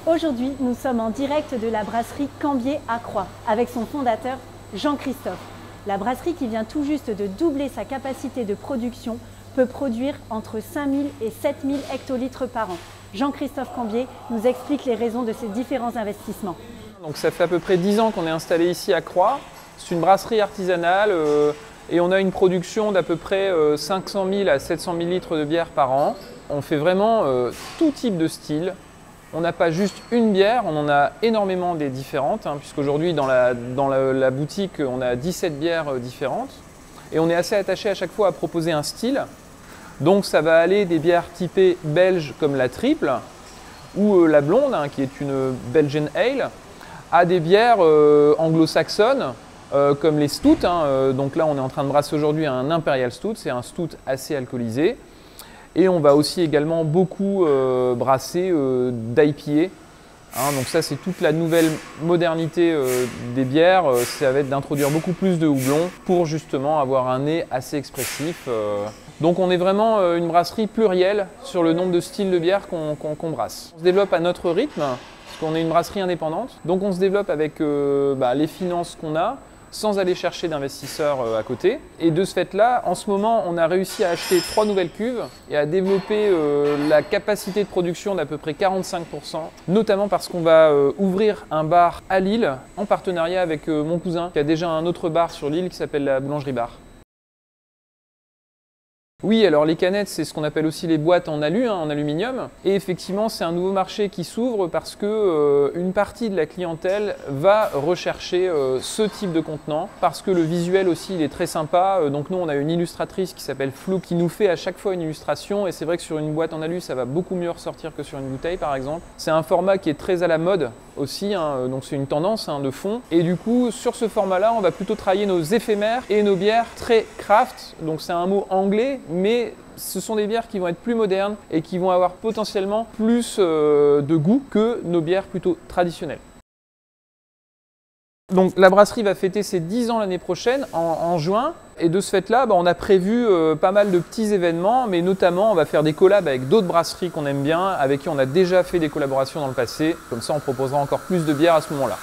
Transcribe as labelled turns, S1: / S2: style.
S1: Aujourd'hui, nous sommes en direct de la brasserie Cambier à Croix avec son fondateur Jean-Christophe. La brasserie qui vient tout juste de doubler sa capacité de production peut produire entre 5000 et 7000 hectolitres par an. Jean-Christophe Cambier nous explique les raisons de ces différents investissements.
S2: Donc ça fait à peu près 10 ans qu'on est installé ici à Croix. C'est une brasserie artisanale et on a une production d'à peu près 500 000 à 700 000 litres de bière par an. On fait vraiment tout type de style. On n'a pas juste une bière, on en a énormément des différentes, puisqu'aujourd'hui dans la boutique on a 17 bières différentes. Et on est assez attaché à chaque fois à proposer un style. Donc ça va aller des bières typées belges comme la triple ou la blonde, qui est une Belgian Ale, à des bières anglo-saxonnes comme les stouts. Donc là on est en train de brasser aujourd'hui un Imperial Stout, c'est un stout assez alcoolisé. Et on va aussi également beaucoup brasser d'IPA. Donc ça c'est toute la nouvelle modernité des bières, ça va être d'introduire beaucoup plus de houblon pour justement avoir un nez assez expressif. Donc on est vraiment une brasserie plurielle sur le nombre de styles de bière qu'on brasse. On se développe à notre rythme, parce qu'on est une brasserie indépendante. Donc on se développe avec les finances qu'on a, sans aller chercher d'investisseurs à côté. Et de ce fait-là, en ce moment, on a réussi à acheter 3 nouvelles cuves et à développer la capacité de production d'à peu près 45%, notamment parce qu'on va ouvrir un bar à Lille en partenariat avec mon cousin qui a déjà un autre bar sur l'île qui s'appelle la Boulangerie Bar. Oui, alors les canettes, c'est ce qu'on appelle aussi les boîtes en en aluminium. Et effectivement, c'est un nouveau marché qui s'ouvre parce que une partie de la clientèle va rechercher ce type de contenant parce que le visuel aussi, il est très sympa. Donc nous, on a une illustratrice qui s'appelle Flou qui nous fait à chaque fois une illustration. Et c'est vrai que sur une boîte en alu, ça va beaucoup mieux ressortir que sur une bouteille, par exemple. C'est un format qui est très à la mode aussi, donc c'est une tendance de fond. Et du coup, sur ce format-là, on va plutôt travailler nos éphémères et nos bières très craft. Donc c'est un mot anglais, mais ce sont des bières qui vont être plus modernes et qui vont avoir potentiellement plus de goût que nos bières plutôt traditionnelles. Donc la brasserie va fêter ses 10 ans l'année prochaine, en juin. Et de ce fait-là, on a prévu pas mal de petits événements, mais notamment on va faire des collabs avec d'autres brasseries qu'on aime bien, avec qui on a déjà fait des collaborations dans le passé. Comme ça, on proposera encore plus de bières à ce moment-là.